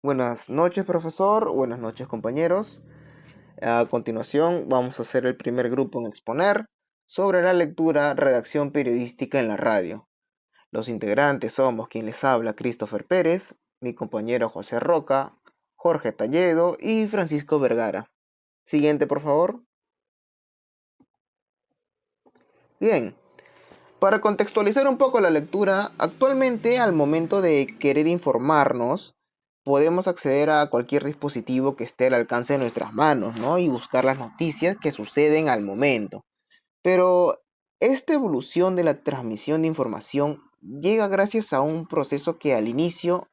Buenas noches, profesor. Buenas noches, compañeros. A continuación, vamos a hacer el primer grupo en exponer sobre la lectura redacción periodística en la radio. Los integrantes somos quien les habla, Christopher Pérez, mi compañero José Roca, Jorge Talledo y Francisco Vergara. Siguiente, por favor. Bien, para contextualizar un poco la lectura, actualmente al momento de querer informarnos, podemos acceder a cualquier dispositivo que esté al alcance de nuestras manos, ¿no? Y buscar las noticias que suceden al momento. Pero esta evolución de la transmisión de información llega gracias a un proceso que al inicio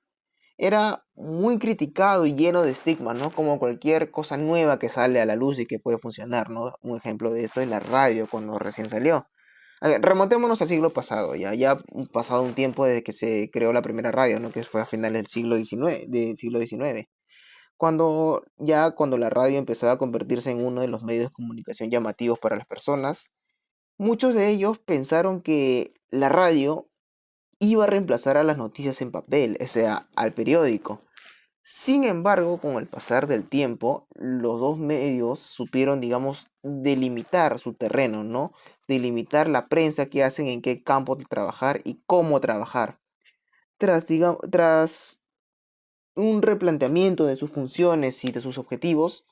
era muy criticado y lleno de estigmas, ¿no? Como cualquier cosa nueva que sale a la luz y que puede funcionar, ¿no? Un ejemplo de esto es la radio cuando recién salió. A ver, remontémonos al siglo pasado, ya ha pasado un tiempo desde que se creó la primera radio, ¿no? Que fue a finales del siglo XIX. Cuando la radio empezaba a convertirse en uno de los medios de comunicación llamativos para las personas, muchos de ellos pensaron que la radio iba a reemplazar a las noticias en papel, o sea, al periódico. Sin embargo, con el pasar del tiempo, los dos medios supieron, digamos, delimitar su terreno, ¿no? Delimitar la prensa que hacen, en qué campo de trabajar y cómo trabajar. Tras un replanteamiento de sus funciones y de sus objetivos,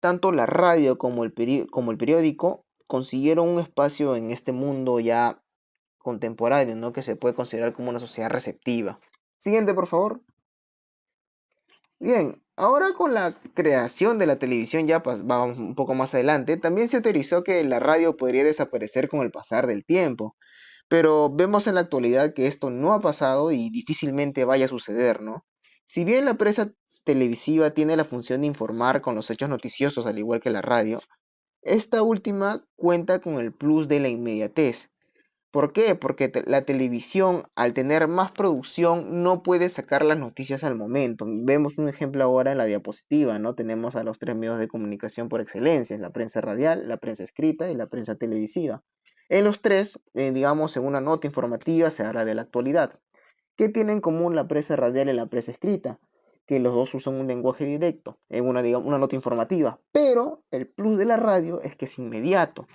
tanto la radio como como el periódico consiguieron un espacio en este mundo ya contemporáneo, ¿no? Que se puede considerar como una sociedad receptiva. Siguiente, por favor. Bien, ahora con la creación de la televisión, ya vamos un poco más adelante, también se teorizó que la radio podría desaparecer con el pasar del tiempo, pero vemos en la actualidad que esto no ha pasado y difícilmente vaya a suceder, ¿no? Si bien la prensa televisiva tiene la función de informar con los hechos noticiosos al igual que la radio, esta última cuenta con el plus de la inmediatez. ¿Por qué? Porque la televisión, al tener más producción, no puede sacar las noticias al momento. Vemos un ejemplo ahora en la diapositiva, ¿no? Tenemos a los tres medios de comunicación por excelencia, la prensa radial, la prensa escrita y la prensa televisiva. En los tres, digamos, en una nota informativa se habla de la actualidad. ¿Qué tienen en común la prensa radial y la prensa escrita? Que los dos usan un lenguaje directo, en una nota informativa. Pero el plus de la radio es que es inmediato.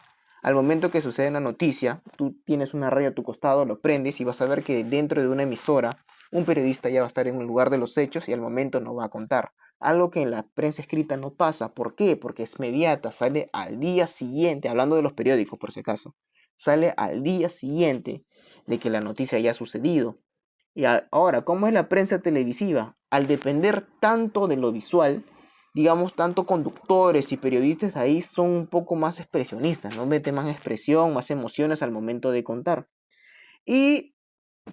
Al momento que sucede una noticia, tú tienes una radio a tu costado, lo prendes y vas a ver que dentro de una emisora, un periodista ya va a estar en un lugar de los hechos y al momento no va a contar. Algo que en la prensa escrita no pasa. ¿Por qué? Porque es inmediata, sale al día siguiente, hablando de los periódicos por si acaso, sale al día siguiente de que la noticia haya sucedido. Y ahora, ¿cómo es la prensa televisiva? Al depender tanto de lo visual, digamos, tanto conductores y periodistas ahí son un poco más expresionistas, ¿no? Meten más expresión, más emociones al momento de contar. Y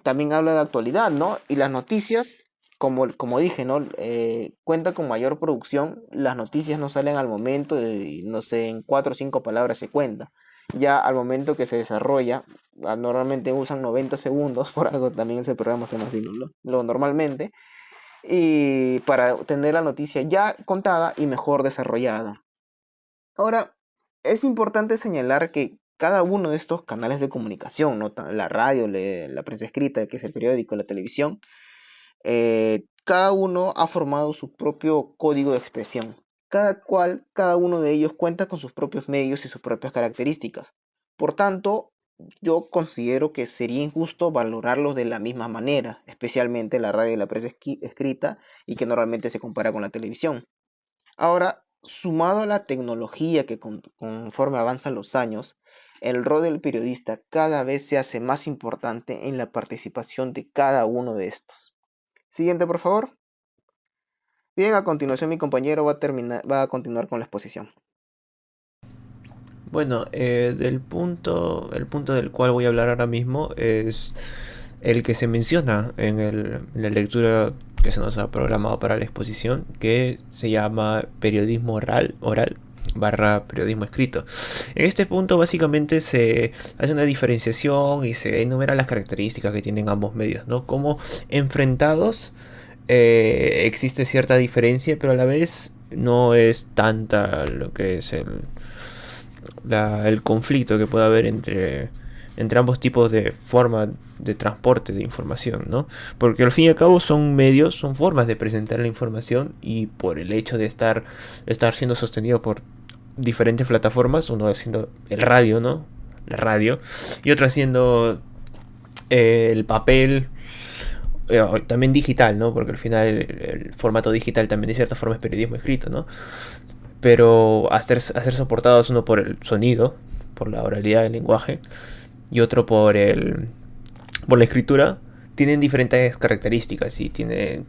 también habla de actualidad, ¿no? Y las noticias, como dije, ¿no? Cuenta con mayor producción, las noticias no salen al momento, no sé, en 4 o 5 palabras se cuenta. Ya al momento que se desarrolla, normalmente usan 90 segundos, por algo también ese programa se llama así, ¿no? Lo normalmente, y para tener la noticia ya contada y mejor desarrollada. Ahora, es importante señalar que cada uno de estos canales de comunicación, ¿no? La radio, la prensa escrita, que es el periódico, la televisión, cada uno ha formado su propio código de expresión. Cada uno de ellos cuenta con sus propios medios y sus propias características. Por tanto, yo considero que sería injusto valorarlos de la misma manera, especialmente la radio y la prensa escrita, y que normalmente se compara con la televisión. Ahora, sumado a la tecnología que conforme avanzan los años, el rol del periodista cada vez se hace más importante en la participación de cada uno de estos. Siguiente, por favor. Bien, a continuación mi compañero va a continuar con la exposición. Bueno, el punto del cual voy a hablar ahora mismo es el que se menciona en la lectura que se nos ha programado para la exposición, que se llama periodismo oral barra periodismo escrito. En este punto básicamente se hace una diferenciación y se enumeran las características que tienen ambos medios, ¿no? Como enfrentados existe cierta diferencia, pero a la vez no es tanta lo que es el conflicto que puede haber entre ambos tipos de forma de transporte de información, ¿no? Porque al fin y al cabo son medios, son formas de presentar la información, y por el hecho de estar siendo sostenido por diferentes plataformas, uno haciendo el radio, ¿no? La radio, y otro haciendo el papel, también digital, ¿no? Porque al final el formato digital también de cierta forma es periodismo escrito, ¿no? Pero a ser soportados uno por el sonido, por la oralidad del lenguaje, y otro por la escritura, tienen diferentes características y tienen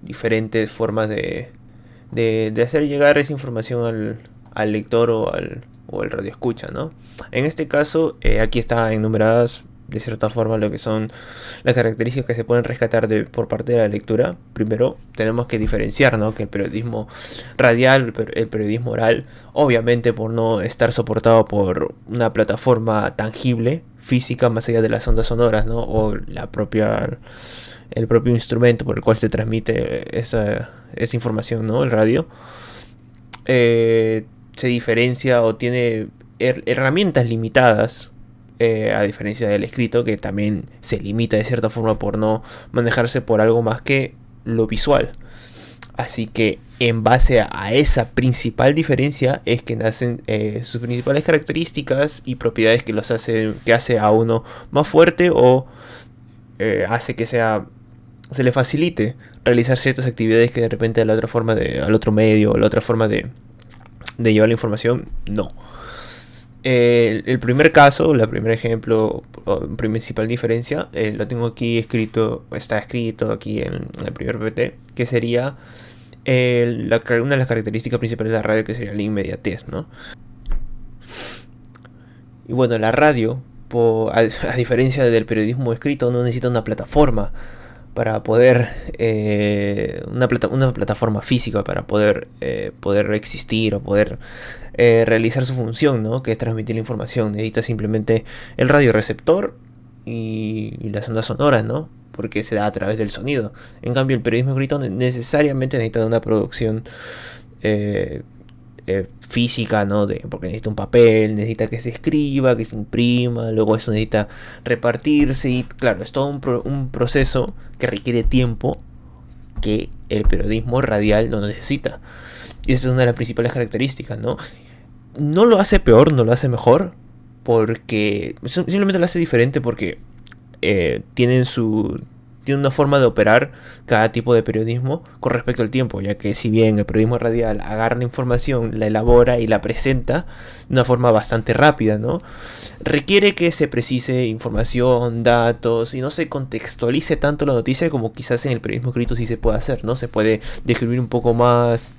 diferentes formas de hacer llegar esa información al lector o al radio escucha, ¿no? En este caso, aquí está enumeradas de cierta forma lo que son las características que se pueden rescatar por parte de la lectura. Primero tenemos que diferenciar, ¿no?, que el periodismo radial, el periodismo oral, obviamente por no estar soportado por una plataforma tangible, física, más allá de las ondas sonoras, ¿no?, o el propio instrumento por el cual se transmite esa información, ¿no?, el radio, se diferencia o tiene herramientas limitadas, a diferencia del escrito, que también se limita de cierta forma por no manejarse por algo más que lo visual. Así que en base a esa principal diferencia es que nacen sus principales características y propiedades que hace a uno más fuerte, o hace que se le facilite realizar ciertas actividades que de repente al otro medio o la otra forma de llevar la información no. El primer caso, el primer ejemplo, principal diferencia, lo tengo aquí escrito, está escrito aquí en el primer PPT, que sería una de las características principales de la radio, que sería la inmediatez, ¿no? Y bueno, la radio, a diferencia del periodismo escrito, no necesita una plataforma para poder una plataforma física para poder existir o poder realizar su función, ¿no?, que es transmitir la información. Necesita simplemente el radioreceptor y las ondas sonoras, ¿no?, porque se da a través del sonido. En cambio, el periodismo escrito necesariamente necesita una producción física, ¿no? Porque necesita un papel, necesita que se escriba, que se imprima, luego eso necesita repartirse, y claro, es todo un proceso que requiere tiempo que el periodismo radial no necesita. Y esa es una de las principales características, ¿no? No lo hace peor, no lo hace mejor, porque simplemente lo hace diferente, porque tiene una forma de operar cada tipo de periodismo con respecto al tiempo, ya que si bien el periodismo radial agarra la información, la elabora y la presenta de una forma bastante rápida, ¿no?, requiere que se precise información, datos, y no se contextualice tanto la noticia como quizás en el periodismo escrito sí se puede hacer, ¿no? Se puede describir un poco más.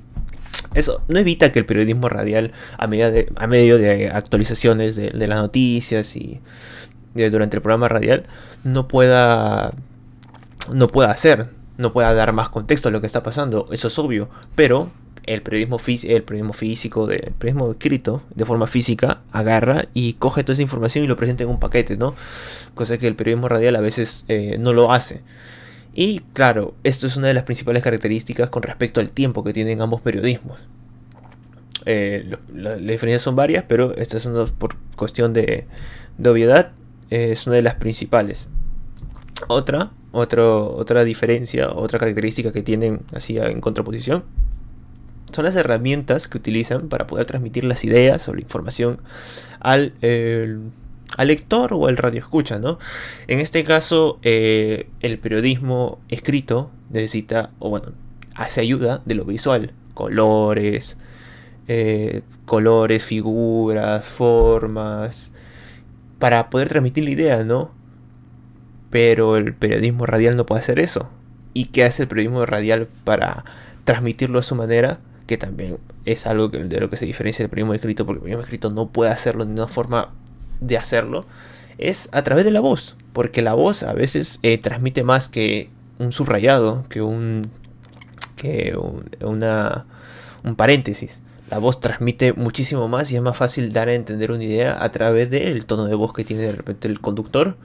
Eso no evita que el periodismo radial, a medio de actualizaciones de las noticias y durante el programa radial, no pueda dar más contexto a lo que está pasando. Eso es obvio, pero el periodismo físico, el periodismo escrito de forma física, agarra y coge toda esa información y lo presenta en un paquete, ¿no? Cosa que el periodismo radial a veces no lo hace. Y claro, esto es una de las principales características con respecto al tiempo que tienen ambos periodismos. Las diferencias son varias, pero esta es por cuestión de obviedad, es una de las principales. Otra diferencia, otra característica que tienen así en contraposición, son las herramientas que utilizan para poder transmitir las ideas o la información al lector o al radioescucha, ¿no? En este caso, el periodismo escrito necesita, hace ayuda de lo visual, colores, figuras, formas, para poder transmitir la idea, ¿no? Pero el periodismo radial no puede hacer eso. ¿Y qué hace el periodismo radial para transmitirlo a su manera? Que también es algo de lo que se diferencia del periodismo escrito, porque el periodismo escrito no puede hacerlo de una forma de hacerlo. Es a través de la voz, porque la voz a veces transmite más que un subrayado, que un paréntesis. La voz transmite muchísimo más y es más fácil dar a entender una idea a través del tono de voz que tiene de repente el conductor,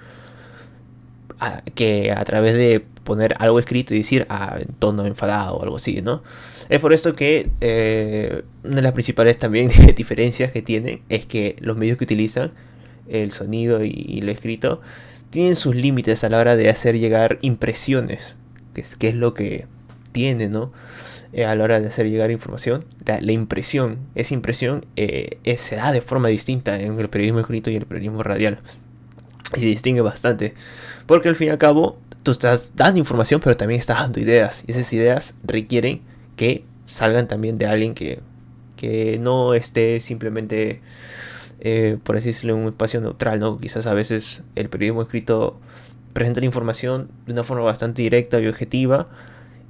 que a través de poner algo escrito y decir en tono enfadado o algo así, ¿no? Es por esto que una de las principales también diferencias que tiene es que los medios que utilizan el sonido y lo escrito, tienen sus límites a la hora de hacer llegar impresiones, que es lo que tiene, ¿no? A la hora de hacer llegar información, la impresión, esa impresión se da de forma distinta en el periodismo escrito y el periodismo radial. Y se distingue bastante, porque al fin y al cabo tú estás dando información, pero también estás dando ideas, y esas ideas requieren que salgan también de alguien que no esté simplemente, por así decirlo, en un espacio neutral, ¿no? Quizás a veces el periodismo escrito presenta la información de una forma bastante directa y objetiva,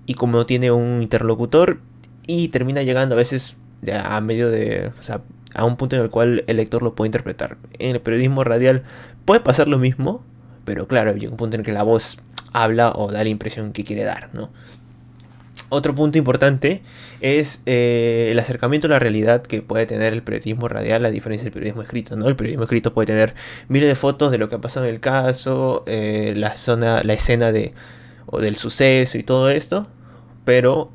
y como no tiene un interlocutor, y termina llegando a veces a medio de, o sea, a un punto en el cual el lector lo puede interpretar. En el periodismo radial puede pasar lo mismo, pero claro, llega un punto en el que la voz habla o da la impresión que quiere dar, ¿no? Otro punto importante es el acercamiento a la realidad que puede tener el periodismo radial a diferencia del periodismo escrito, ¿no? El periodismo escrito puede tener miles de fotos de lo que ha pasado en el caso, la escena o del suceso y todo esto, pero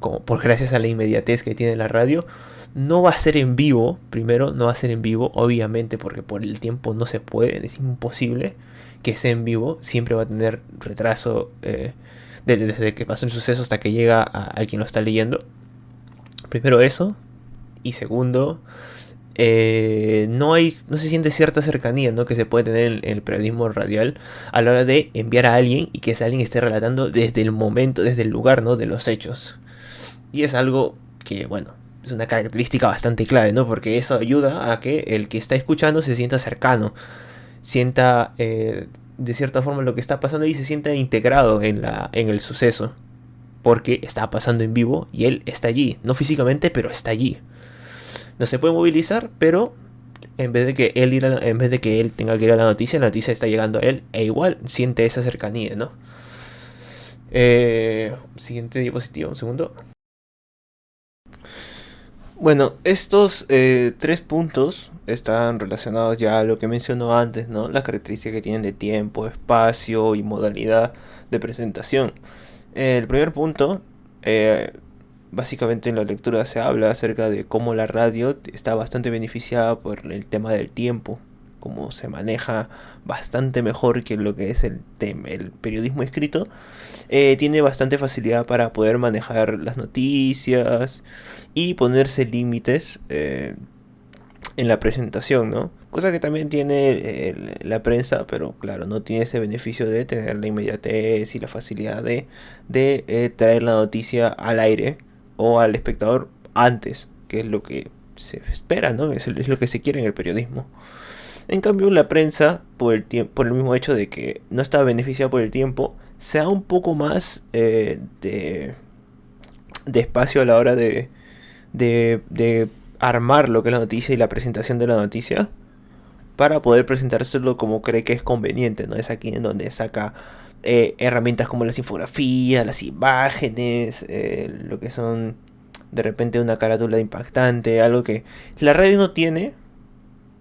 como por gracias a la inmediatez que tiene la radio, no va a ser en vivo. Primero, no va a ser en vivo, obviamente, porque por el tiempo no se puede, es imposible que sea en vivo, siempre va a tener retraso, desde que pasó el suceso hasta que llega a quien lo está leyendo. Primero eso, y segundo, no se siente cierta cercanía, ¿no? Que se puede tener en el periodismo radial a la hora de enviar a alguien y que ese alguien esté relatando desde el momento, desde el lugar, ¿no? De los hechos. Y es algo que, bueno, es una característica bastante clave, ¿no? Porque eso ayuda a que el que está escuchando se sienta cercano, sienta de cierta forma lo que está pasando y se sienta integrado en el suceso, porque está pasando en vivo y él está allí, no físicamente, pero está allí. No se puede movilizar, pero en vez de que él tenga que ir a la noticia está llegando a él, e igual siente esa cercanía, ¿no? Siguiente diapositiva, un segundo. Bueno, estos tres puntos están relacionados ya a lo que mencionó antes, ¿no? Las características que tienen de tiempo, espacio y modalidad de presentación. El primer punto, eh, básicamente en la lectura se habla acerca de cómo la radio está bastante beneficiada por el tema del tiempo, cómo se maneja bastante mejor que lo que es el periodismo escrito. Tiene bastante facilidad para poder manejar las noticias y ponerse límites en la presentación, ¿no? Cosa que también tiene la prensa, pero claro, no tiene ese beneficio de tener la inmediatez y la facilidad de traer la noticia al aire o al espectador antes, que es lo que se espera, ¿no? Es lo que se quiere en el periodismo. En cambio, la prensa, por el mismo hecho de que no está beneficiada por el tiempo, se da un poco más de espacio a la hora de armar lo que es la noticia y la presentación de la noticia para poder presentárselo como cree que es conveniente, ¿no? Es aquí en donde saca herramientas como las infografías, las imágenes, lo que son de repente una carátula impactante, algo que la radio no tiene,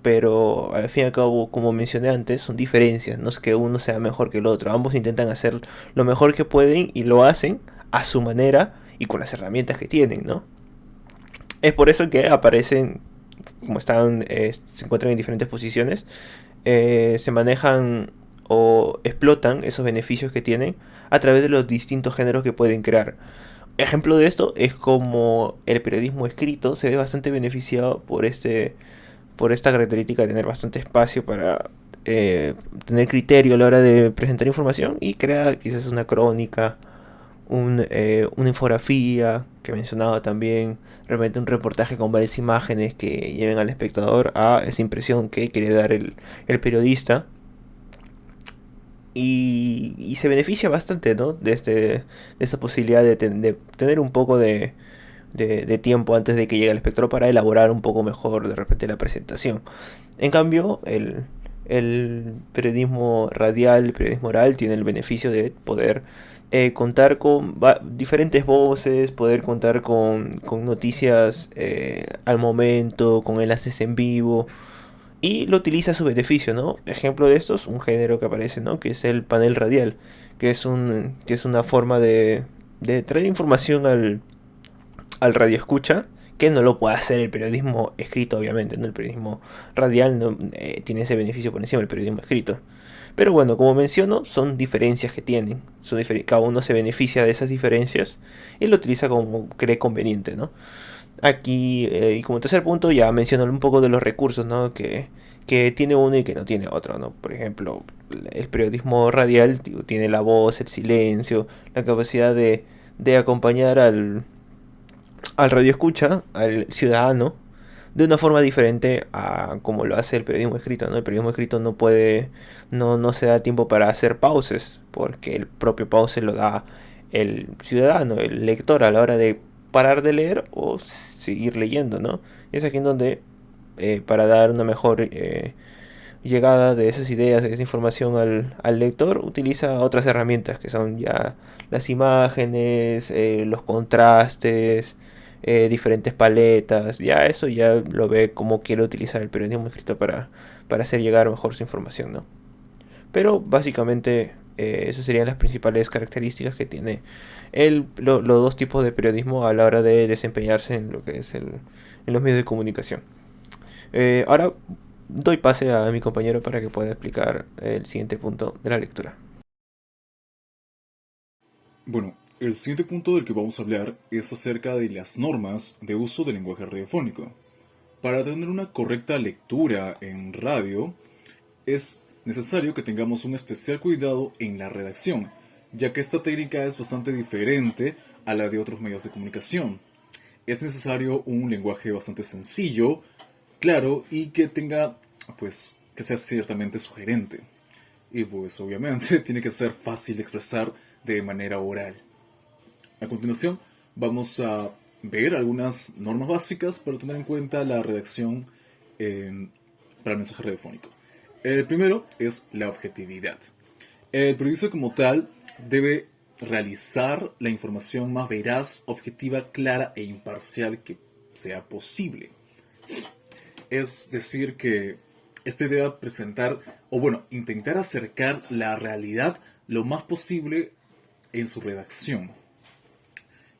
pero al fin y al cabo, como mencioné antes, son diferencias, no es que uno sea mejor que el otro, ambos intentan hacer lo mejor que pueden y lo hacen a su manera y con las herramientas que tienen, ¿no? Es por eso que aparecen, como están, se encuentran en diferentes posiciones, se manejan o explotan esos beneficios que tienen a través de los distintos géneros que pueden crear. Ejemplo de esto es como el periodismo escrito se ve bastante beneficiado por esta característica de tener bastante espacio para tener criterio a la hora de presentar información y crea quizás una crónica, una infografía que he mencionado también, realmente un reportaje con varias imágenes que lleven al espectador a esa impresión que quiere dar el periodista. Y se beneficia bastante, ¿no? De esta posibilidad de tener un poco de tiempo antes de que llegue el espectador para elaborar un poco mejor de repente la presentación. En cambio, el periodismo radial, el periodismo oral, tiene el beneficio de poder contar con diferentes voces, poder contar con noticias al momento, con enlaces en vivo. Y lo utiliza a su beneficio, ¿no? Ejemplo de esto es un género que aparece, ¿no? Que es el panel radial, que es una forma de traer información al radio escucha, que no lo puede hacer el periodismo escrito, obviamente, ¿no? El periodismo radial no, tiene ese beneficio por encima del periodismo escrito. Pero bueno, como menciono, son diferencias que tienen. Cada uno se beneficia de esas diferencias y lo utiliza como cree conveniente, ¿no? Aquí, y como tercer punto, ya menciono un poco de los recursos, ¿no? Que tiene uno y que no tiene otro, ¿no? Por ejemplo, el periodismo radial tiene la voz, el silencio, la capacidad de acompañar al radio escucha, al ciudadano, de una forma diferente a como lo hace el periodismo escrito, ¿no? El periodismo escrito no puede, no se da tiempo para hacer pauses, porque el propio pause lo da el ciudadano, el lector, a la hora de parar de leer o seguir leyendo, ¿no? Y es aquí en donde, para dar una mejor llegada de esas ideas, de esa información al lector, utiliza otras herramientas que son ya las imágenes, los contrastes, diferentes paletas, ya eso ya lo ve como quiere utilizar el periodismo escrito para hacer llegar mejor su información, ¿no? Pero básicamente esas serían las principales características que tiene los dos tipos de periodismo a la hora de desempeñarse en lo que es en los medios de comunicación. Ahora doy pase a mi compañero para que pueda explicar el siguiente punto de la lectura. Bueno, el siguiente punto del que vamos a hablar es acerca de las normas de uso del lenguaje radiofónico. Para tener una correcta lectura en radio, es necesario que tengamos un especial cuidado en la redacción, ya que esta técnica es bastante diferente a la de otros medios de comunicación. Es necesario un lenguaje bastante sencillo, claro y que tenga, pues, que sea ciertamente sugerente. Y pues obviamente tiene que ser fácil de expresar de manera oral. A continuación vamos a ver algunas normas básicas para tener en cuenta la redacción para el mensaje radiofónico. El primero es la objetividad. El periodista como tal debe realizar la información más veraz, objetiva, clara e imparcial que sea posible. Es decir, que este debe presentar, o bueno, intentar acercar la realidad lo más posible en su redacción,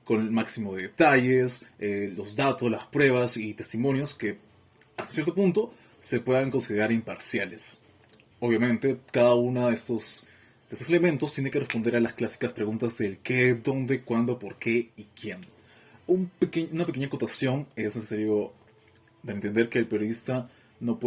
con el máximo de detalles, los datos, las pruebas y testimonios que hasta cierto punto se puedan considerar imparciales. Obviamente, cada uno de estos elementos tiene que responder a las clásicas preguntas del qué, dónde, cuándo, por qué y quién. Una pequeña acotación es necesario de entender que el periodista no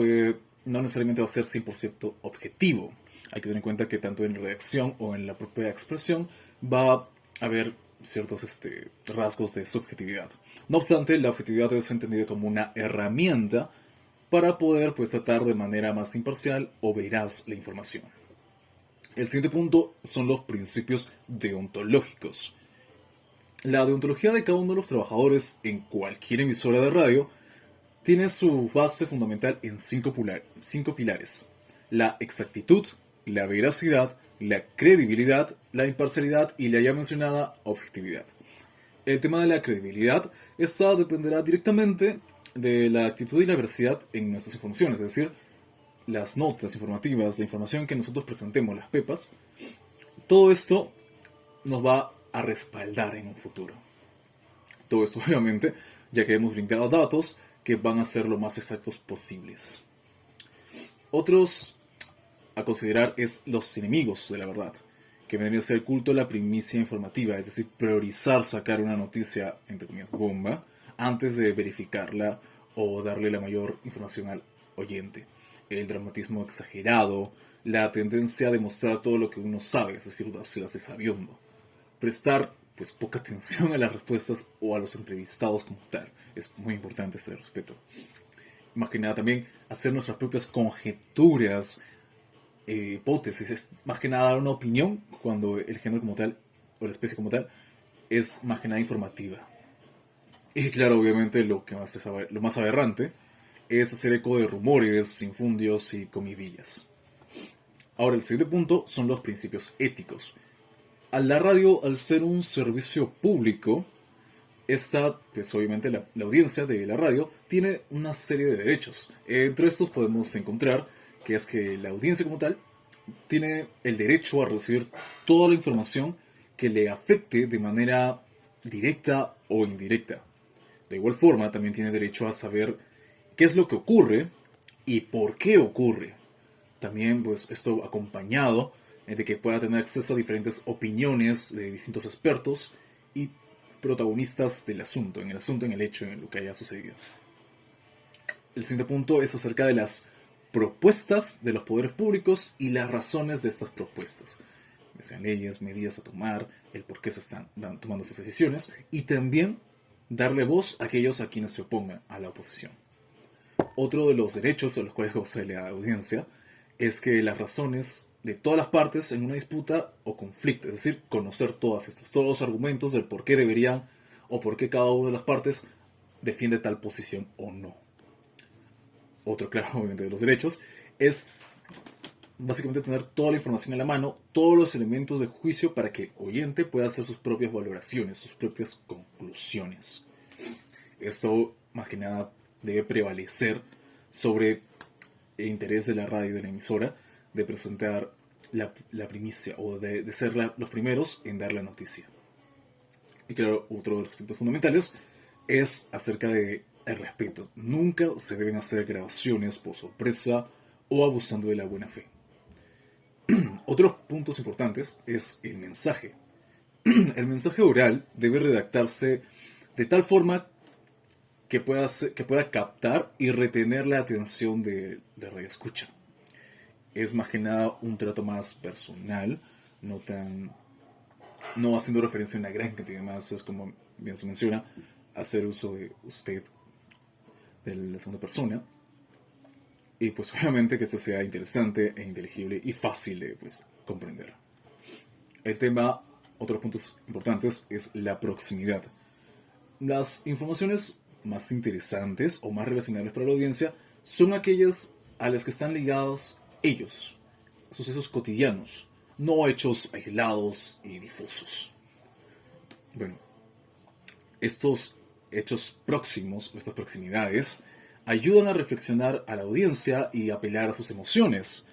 necesariamente va a ser 100% objetivo. Hay que tener en cuenta que tanto en la redacción o en la propia expresión va a haber ciertos rasgos de subjetividad. No obstante, la objetividad debe ser entendida como una herramienta para poder tratar de manera más imparcial o veraz la información. El siguiente punto son los principios deontológicos. La deontología de cada uno de los trabajadores en cualquier emisora de radio tiene su base fundamental en cinco pilares: la exactitud, la veracidad, la credibilidad, la imparcialidad y la ya mencionada objetividad. El tema de la credibilidad, esta dependerá directamente de la actitud y la veracidad en nuestras informaciones, es decir, las notas informativas, la información que nosotros presentemos, las pepas, todo esto nos va a respaldar en un futuro. Todo esto obviamente ya que hemos brindado datos que van a ser lo más exactos posibles. Otros a considerar es los enemigos de la verdad, que vendría a ser el culto a la primicia informativa, es decir, priorizar sacar una noticia, entre comillas, bomba, antes de verificarla o darle la mayor información al oyente. El dramatismo exagerado, la tendencia a demostrar todo lo que uno sabe, es decir, dárselas de sabiendo. Prestar poca atención a las respuestas o a los entrevistados como tal. Es muy importante este respeto. Más que nada también hacer nuestras propias conjeturas, hipótesis, es más que nada dar una opinión cuando el género como tal, o la especie como tal, es más que nada informativa. Y claro, obviamente lo más aberrante es hacer eco de rumores, infundios y comidillas. Ahora, el siguiente punto son los principios éticos. A la radio, al ser un servicio público, obviamente la audiencia de la radio tiene una serie de derechos. Entre estos podemos encontrar que es que la audiencia como tal tiene el derecho a recibir toda la información que le afecte de manera directa o indirecta. De igual forma, también tiene derecho a saber qué es lo que ocurre y por qué ocurre. También, pues, esto acompañado de que pueda tener acceso a diferentes opiniones de distintos expertos y protagonistas del asunto, en el hecho, en lo que haya sucedido. El siguiente punto es acerca de las propuestas de los poderes públicos y las razones de estas propuestas. Ya sean leyes, medidas a tomar, el por qué se están tomando estas decisiones y también darle voz a aquellos a quienes se opongan a la oposición. Otro de los derechos a los cuales goza la audiencia es que las razones de todas las partes en una disputa o conflicto, es decir, conocer todos los argumentos del por qué deberían o por qué cada una de las partes defiende tal posición o no. Otro, claro, obviamente, de los derechos es básicamente tener toda la información a la mano, todos los elementos de juicio para que el oyente pueda hacer sus propias valoraciones, sus propias conclusiones. Esto, más que nada, debe prevalecer sobre el interés de la radio y de la emisora de presentar la primicia o de ser los primeros en dar la noticia. Y claro, otro de los aspectos fundamentales es acerca de el respeto. Nunca se deben hacer grabaciones por sorpresa o abusando de la buena fe. Otros puntos importantes es el mensaje. El mensaje oral debe redactarse de tal forma que pueda captar y retener la atención de la radioescucha. Es más que nada un trato más personal, no haciendo referencia a una gran cantidad de más, es como bien se menciona, hacer uso de usted, de la segunda persona, y pues obviamente que este sea interesante e inteligible y fácil de pues, comprender. El tema, otros puntos importantes, es la proximidad. Las informaciones más interesantes o más relacionables para la audiencia son aquellas a las que están ligados ellos, sucesos cotidianos, no hechos aislados y difusos. Bueno, estos hechos próximos, estas proximidades, ayudan a reflexionar a la audiencia y apelar a sus emociones,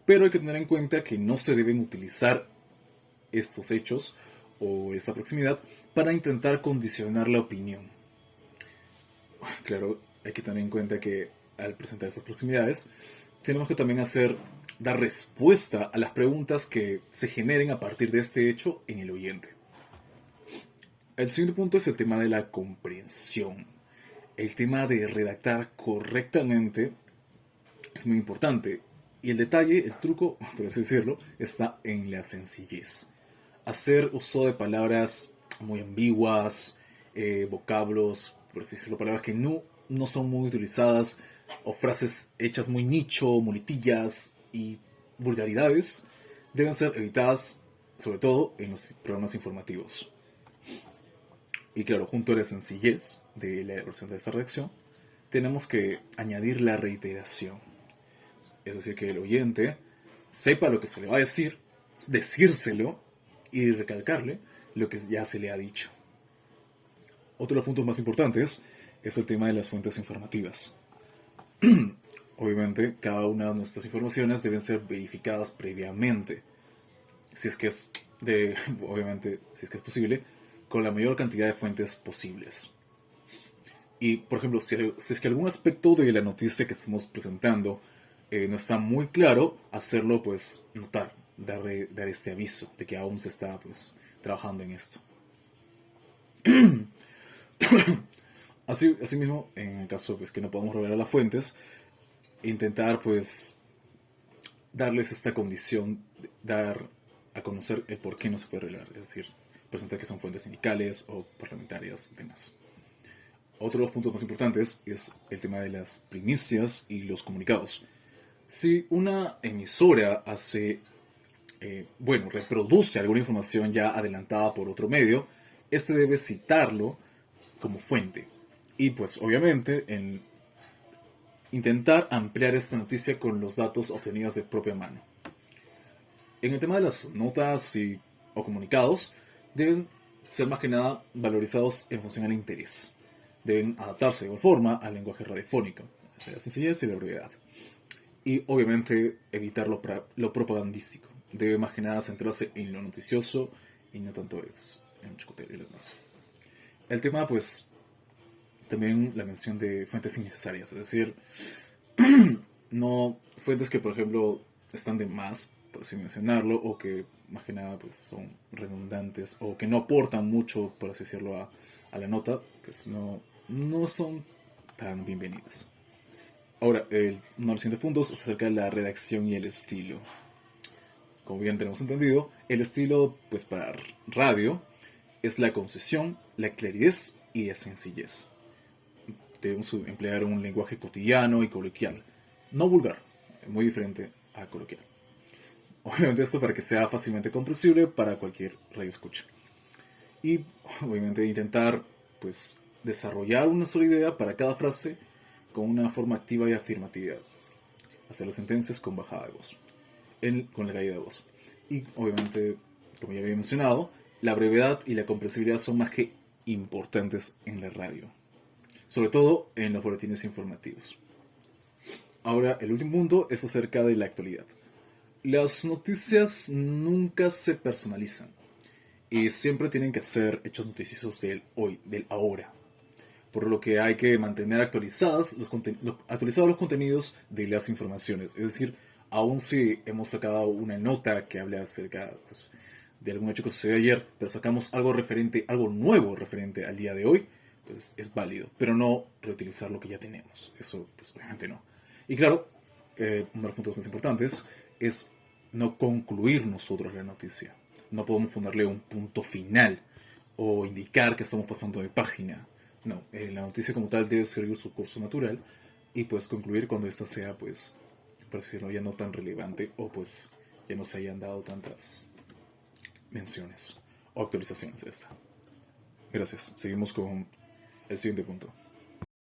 pero hay que tener en cuenta que no se deben utilizar estos hechos o esta proximidad para intentar condicionar la opinión. Claro, hay que tener en cuenta que al presentar estas proximidades, tenemos que también dar respuesta a las preguntas que se generen a partir de este hecho en el oyente. El siguiente punto es el tema de la comprensión. El tema de redactar correctamente es muy importante. Y el detalle, el truco, por así decirlo, está en la sencillez. Hacer uso de palabras muy ambiguas, vocablos, por así decirlo, palabras que no son muy utilizadas, o frases hechas muy nicho, muletillas y vulgaridades, deben ser evitadas, sobre todo en los programas informativos. Y claro, junto a la sencillez de la elaboración de esta redacción, tenemos que añadir la reiteración. Es decir, que el oyente sepa lo que se le va a decir, decírselo y recalcarle lo que ya se le ha dicho. Otro de los puntos más importantes es el tema de las fuentes informativas. Obviamente, cada una de nuestras informaciones deben ser verificadas previamente, si es que es posible, con la mayor cantidad de fuentes posibles. Y, por ejemplo, si es que algún aspecto de la noticia que estamos presentando no está muy claro, hacerlo, pues, notar, dar este aviso de que aún se está, pues, trabajando en esto. Asimismo, en el caso pues, que no podamos revelar las fuentes, intentar, pues, darles esta condición, dar a conocer el por qué no se puede revelar, es decir, presentar que son fuentes sindicales o parlamentarias y demás. Otro de los puntos más importantes es el tema de las primicias y los comunicados. Si una emisora reproduce alguna información ya adelantada por otro medio, este debe citarlo como fuente. Y pues obviamente intentar ampliar esta noticia con los datos obtenidos de propia mano. En el tema de las notas o comunicados, deben ser más que nada valorizados en función al interés. Deben adaptarse de igual forma al lenguaje radiofónico, la sencillez y la brevedad. Y obviamente evitar lo propagandístico. Debe más que nada centrarse en lo noticioso y no tanto en el chacoteo y lo demás. El tema, pues, también la mención de fuentes innecesarias, es decir, no fuentes que, por ejemplo, están de más, por así mencionarlo, o que más que nada pues son redundantes o que no aportan mucho, por así decirlo, a la nota, pues no son tan bienvenidas. Ahora, uno de los siguientes puntos es acerca de la redacción y el estilo. Como bien tenemos entendido, el estilo, pues para radio, es la concisión, la claridad y la sencillez. Debemos emplear un lenguaje cotidiano y coloquial, no vulgar, muy diferente a coloquial. Obviamente esto para que sea fácilmente comprensible para cualquier radioescucha. Y obviamente intentar pues desarrollar una sola idea para cada frase con una forma activa y afirmativa. Hacer las sentencias con bajada de voz, con la caída de voz. Y obviamente, como ya había mencionado, la brevedad y la comprensibilidad son más que importantes en la radio. Sobre todo en los boletines informativos. Ahora, el último punto es acerca de la actualidad. Las noticias nunca se personalizan y siempre tienen que ser hechos noticiosos del hoy, del ahora. Por lo que hay que mantener actualizados los contenidos de las informaciones. Es decir, aun si hemos sacado una nota que habla acerca pues, de algún hecho que sucedió ayer, pero sacamos algo nuevo referente al día de hoy, pues es válido. Pero no reutilizar lo que ya tenemos. Eso, pues obviamente no. Y claro, uno de los puntos más importantes es no concluir nosotros la noticia. No podemos ponerle un punto final o indicar que estamos pasando de página. No, la noticia como tal debe seguir su curso natural y pues concluir cuando esta sea, pues, por decirlo, ya no tan relevante o pues ya no se hayan dado tantas menciones o actualizaciones de esta. Gracias. Seguimos con el siguiente punto.